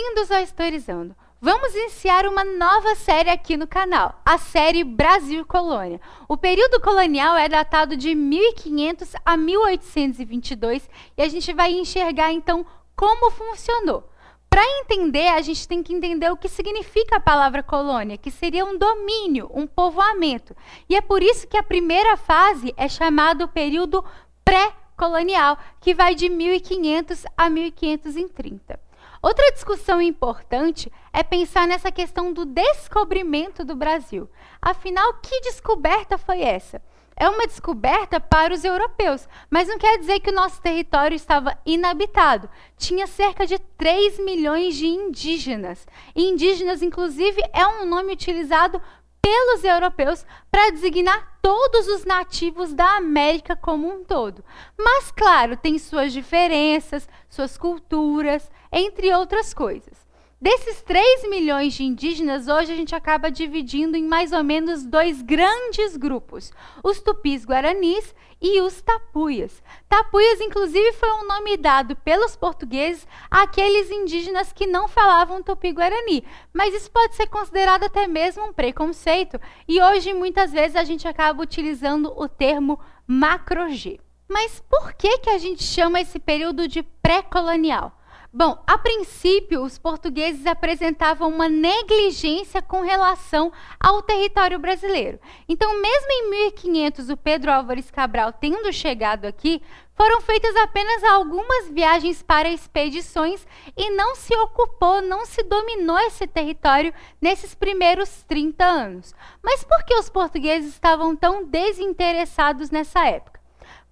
Bem-vindos ao Historizando. Vamos iniciar uma nova série aqui no canal, a série Brasil Colônia. O período colonial é datado de 1500 a 1822 e a gente vai enxergar então como funcionou. Para entender, a gente tem que entender o que significa a palavra colônia, que seria um domínio, um povoamento. E é por isso que a primeira fase é chamada o período pré-colonial, que vai de 1500 a 1530. Outra discussão importante é pensar nessa questão do descobrimento do Brasil. Afinal, que descoberta foi essa? É uma descoberta para os europeus, mas não quer dizer que o nosso território estava inabitado. Tinha cerca de 3 milhões de indígenas. E indígenas, inclusive, é um nome utilizado pelos europeus para designar todos os nativos da América como um todo. Mas, claro, tem suas diferenças, suas culturas, entre outras coisas. Desses 3 milhões de indígenas, hoje a gente acaba dividindo em mais ou menos 2 grandes grupos, os tupis-guaranis e os tapuias. Tapuias, inclusive, foi um nome dado pelos portugueses àqueles indígenas que não falavam tupi-guarani, mas isso pode ser considerado até mesmo um preconceito, e hoje muitas vezes a gente acaba utilizando o termo macro-G. Mas por que a gente chama esse período de pré-colonial? Bom, a princípio, os portugueses apresentavam uma negligência com relação ao território brasileiro. Então, mesmo em 1500, o Pedro Álvares Cabral tendo chegado aqui, foram feitas apenas algumas viagens para expedições e não se ocupou, não se dominou esse território nesses primeiros 30 anos. Mas por que os portugueses estavam tão desinteressados nessa época?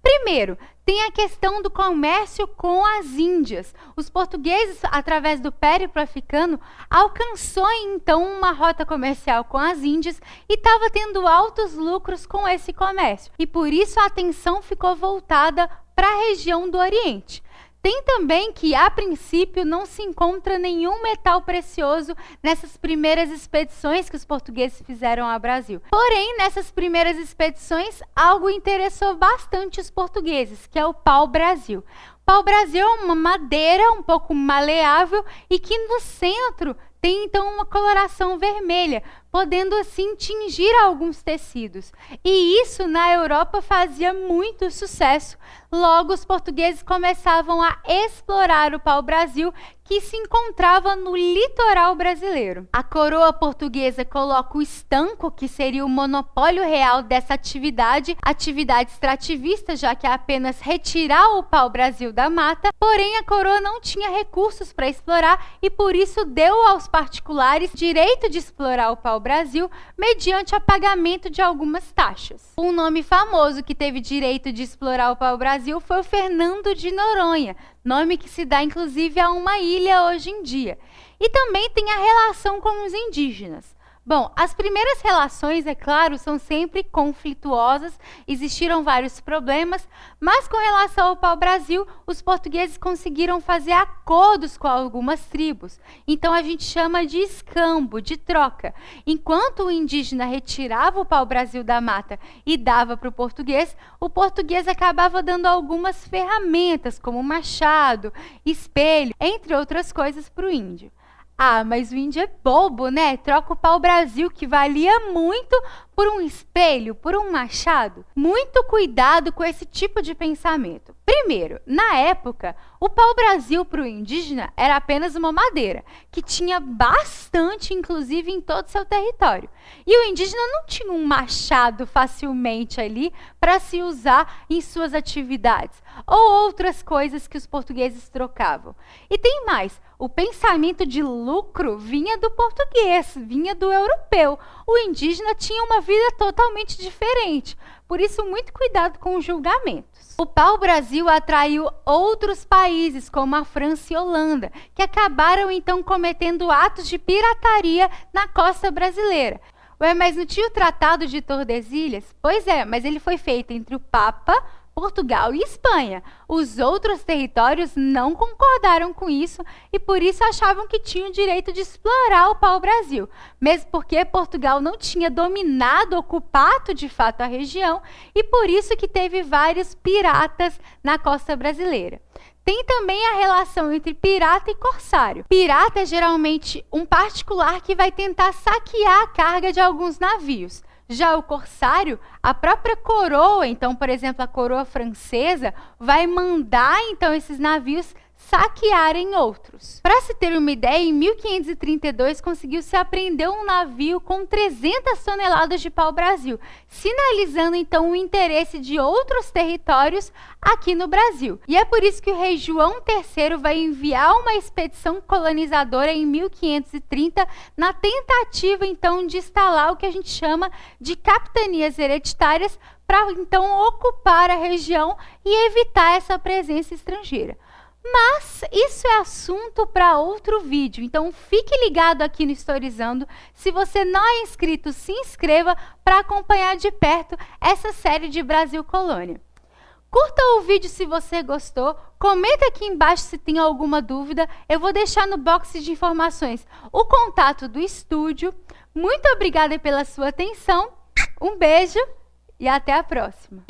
Primeiro, tem a questão do comércio com as Índias. Os portugueses, através do périplo africano, alcançou então uma rota comercial com as Índias e estava tendo altos lucros com esse comércio. E por isso a atenção ficou voltada para a região do Oriente. Tem também que, a princípio, não se encontra nenhum metal precioso nessas primeiras expedições que os portugueses fizeram ao Brasil. Porém, nessas primeiras expedições, algo interessou bastante os portugueses, que é o pau-brasil. O pau-brasil é uma madeira um pouco maleável e que no centro tem então uma coloração vermelha, podendo assim tingir alguns tecidos. E isso na Europa fazia muito sucesso. Logo, os portugueses começavam a explorar o pau-brasil, que se encontrava no litoral brasileiro. A coroa portuguesa coloca o estanco, que seria o monopólio real dessa atividade extrativista, já que é apenas retirar o pau-brasil da mata. Porém, a coroa não tinha recursos para explorar e por isso deu aos particulares direito de explorar o pau-brasil mediante o pagamento de algumas taxas. Um nome famoso que teve direito de explorar o pau-brasil foi o Fernando de Noronha, nome que se dá inclusive a uma ilha hoje em dia. E também tem a relação com os indígenas. Bom, as primeiras relações, é claro, são sempre conflituosas, existiram vários problemas, mas com relação ao pau-brasil, os portugueses conseguiram fazer acordos com algumas tribos. Então a gente chama de escambo, de troca. Enquanto o indígena retirava o pau-brasil da mata e dava para o português acabava dando algumas ferramentas, como machado, espelho, entre outras coisas para o índio. Ah, mas o índio é bobo, né? Troca o pau-brasil, que valia muito, por um espelho, por um machado. Muito cuidado com esse tipo de pensamento. Primeiro, na época, o pau-brasil para o indígena era apenas uma madeira, que tinha bastante, inclusive, em todo o seu território. E o indígena não tinha um machado facilmente ali para se usar em suas atividades, ou outras coisas que os portugueses trocavam. E tem mais, o pensamento de lucro vinha do português, vinha do europeu. O indígena tinha uma vida totalmente diferente. Por isso, muito cuidado com os julgamentos. O pau-brasil atraiu outros países, como a França e a Holanda, que acabaram então cometendo atos de pirataria na costa brasileira. Ué, mas não tinha o Tratado de Tordesilhas? Pois é, mas ele foi feito entre o Papa, Portugal e Espanha. Os outros territórios não concordaram com isso e por isso achavam que tinham o direito de explorar o pau-brasil, mesmo porque Portugal não tinha dominado, ocupado de fato a região e por isso que teve vários piratas na costa brasileira. Tem também a relação entre pirata e corsário. Pirata é geralmente um particular que vai tentar saquear a carga de alguns navios. Já o corsário, a própria coroa, então, por exemplo, a coroa francesa, vai mandar então esses navios saquearem outros. Para se ter uma ideia, em 1532 conseguiu-se apreender um navio com 300 toneladas de pau-brasil, sinalizando então o interesse de outros territórios aqui no Brasil. E é por isso que o rei João III vai enviar uma expedição colonizadora em 1530 na tentativa então de instalar o que a gente chama de capitanias hereditárias para então ocupar a região e evitar essa presença estrangeira. Mas isso é assunto para outro vídeo, então fique ligado aqui no Historizando. Se você não é inscrito, se inscreva para acompanhar de perto essa série de Brasil Colônia. Curta o vídeo se você gostou, comenta aqui embaixo se tem alguma dúvida, eu vou deixar no box de informações o contato do estúdio. Muito obrigada pela sua atenção, um beijo e até a próxima!